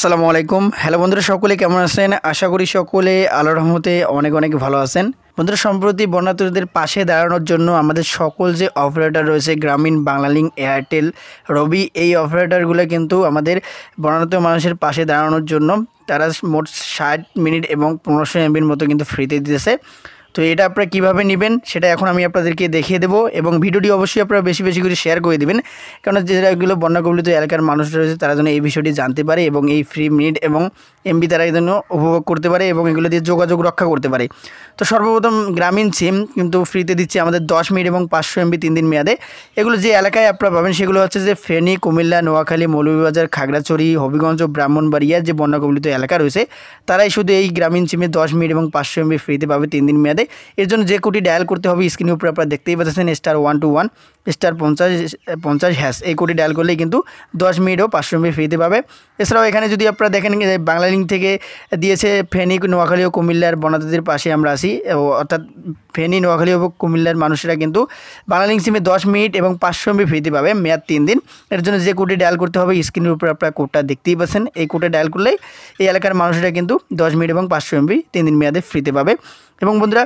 আসসালামু আলাইকুম। হ্যালো বন্ধুরা, সকলে কেমন আছেন? আশা করি সকলে আল্লাহর রহমতে অনেক অনেক ভালো আছেন। বন্ধুরা, সম্প্রতি বন্যার্থীদের পাশে দাঁড়ানোর জন্য আমাদের সকল যে অপারেটর রয়েছে, গ্রামীণ, বাংলালিংক, এয়ারটেল, রবি, এই অপারেটরগুলো কিন্তু আমাদের বন্যার্থী মানুষের পাশে দাঁড়ানোর জন্য তারা মোট 60 মিনিট এবং 1500 এমবির মতো কিন্তু ফ্রিতে দিতেছে। তো এটা আপনারা কীভাবে নেবেন সেটা এখন আমি আপনাদেরকে দেখিয়ে দেবো, এবং ভিডিওটি অবশ্যই আপনারা বেশি বেশি করে শেয়ার করে দেবেন, কারণ যেগুলো বন্যা কবলিত এলাকার মানুষ রয়েছে তারা যেন এই বিষয়টি জানতে পারে এবং এই ফ্রি মিনিট এবং এমবি তারা যেন উপভোগ করতে পারে এবং এগুলো দিয়ে যোগাযোগ রক্ষা করতে পারে। তো সর্বপ্রথম গ্রামীণ সিম কিন্তু ফ্রিতে দিচ্ছে আমাদের 10 মিনিট এবং 500 এমবি 3 দিন মেয়াদে। এগুলো যে এলাকায় আপনারা পাবেন সেগুলো হচ্ছে যে ফেনী, কুমিল্লা, নোয়াখালী, মৌলভীবাজার, খাগড়াছড়ি, হবিগঞ্জ ও ব্রাহ্মণবাড়িয়ার যে বন্যা কবলিত এলাকা রয়েছে তারাই শুধু এই গ্রামীণ সিমে 10 মিনিট এবং 500 এমবি ফ্রিতে পাবে 3 দিন মেয়াদে। এর জন্য যে কোডটি ডায়াল করতে হবে স্ক্রিনের উপরে আপনারা দেখতেই পাচ্ছেন, *121 *50 এই কোডটি ডায়াল করলেই কিন্তু 10 মিনিট ও 500 এমবি ফ্রিতে পাবে। এছাড়াও এখানে যদি আপনারা দেখেন বাংলালিংক থেকে দিয়েছে ফেনী, নোয়াখালী ও কুমিল্লার বন্যার্থীদের পাশে আমরা আছি, অর্থাৎ ফেনী, নোয়াখালী ও কুমিল্লার মানুষেরা কিন্তু বাংলালিংক সিমে 10 মিনিট এবং 500 এমবি ফ্রিতে পাবে মেয়াদ 3 দিন। এর জন্য যে কোডটি ডায়াল করতে হবে স্ক্রিনের উপরে আপনারা কোডটা দেখতেই পাচ্ছেন, এই কোডটা ডায়াল করলেই এই এলাকার মানুষেরা কিন্তু 10 মিনিট এবং 500 এমবি 3 দিন মেয়াদে ফ্রিতে পাবে। এবং বন্ধুরা,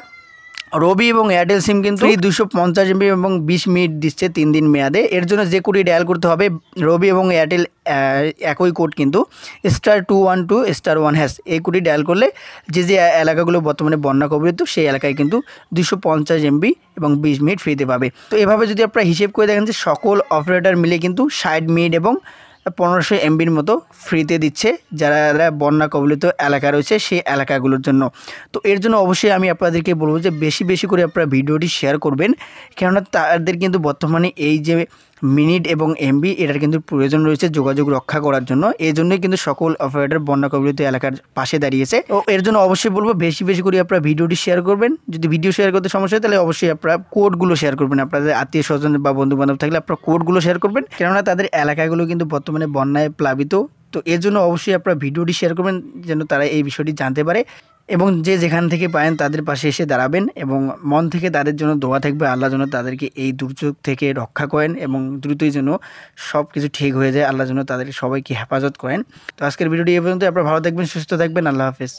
রবি এবং এয়ারটেল সিম কিন্তু 250 এমবি এবং 20 মিনিট দিচ্ছে 3 দিন মেয়াদে। এর জন্য যে কোডটি ডায়াল করতে হবে, রবি এবং এয়ারটেল একই কোড কিন্তু *212*1#, এই কোডটি ডায়াল করলে যে যে এলাকাগুলো বর্তমানে বন্যা কবলিত সেই এলাকায় কিন্তু 250 এমবি এবং 20 মিনিট ফ্রিতে পাবে। তো এভাবে যদি আপনারা হিসেব করে দেখেন যে সকল অপারেটর মিলে কিন্তু 60 মিনিট এবং 1500 এমবির মতো ফ্রিতে দিচ্ছে যারা যারা বন্যা কবলিত এলাকা রয়েছে সেই এলাকাগুলোর জন্য। তো এর জন্য অবশ্যই আমি আপনাদেরকে বলবো যে বেশি বেশি করে আপনারা ভিডিওটি শেয়ার করবেন, কেননা তাদের কিন্তু বর্তমানে এই যে মিনিট এবং এমবি এটার কিন্তু প্রয়োজন রয়েছে যোগাযোগ রক্ষা করার জন্য। এই জন্যই কিন্তু সকল অপারেটর বন্যা কবলিত এলাকার পাশে দাঁড়িয়েছে। ও এর জন্য অবশ্যই বলবো বেশি বেশি করে আপনারা ভিডিওটি শেয়ার করবেন। যদি ভিডিও শেয়ার করতে সমস্যা হয় তাহলে অবশ্যই আপনারা কোডগুলো শেয়ার করবেন, আপনাদের আত্মীয় স্বজন বা বন্ধু বান্ধব থাকলে আপনারা কোডগুলো শেয়ার করবেন, কেননা তাদের এলাকাগুলো কিন্তু বর্তমানে বন্যায় প্লাবিত। তো এর জন্য অবশ্যই আপনারা ভিডিওটি শেয়ার করবেন যেন তারা এই বিষয়টি জানতে পারে, এবং যে যেখান থেকে পারেন তাদের পাশে এসে দাঁড়াবেন এবং মন থেকে তাদের জন্য দোয়া থাকবে আল্লাহ যেন তাদেরকে এই দুর্যোগ থেকে রক্ষা করেন এবং দ্রুতই যেন সব কিছু ঠিক হয়ে যায়, আল্লাহ যেন তাদের সবাইকে হেফাজত করেন। তো আজকের ভিডিওটি এই পর্যন্ত। আপনারা ভালো থাকবেন, সুস্থ থাকবেন, আল্লাহ হাফেজ।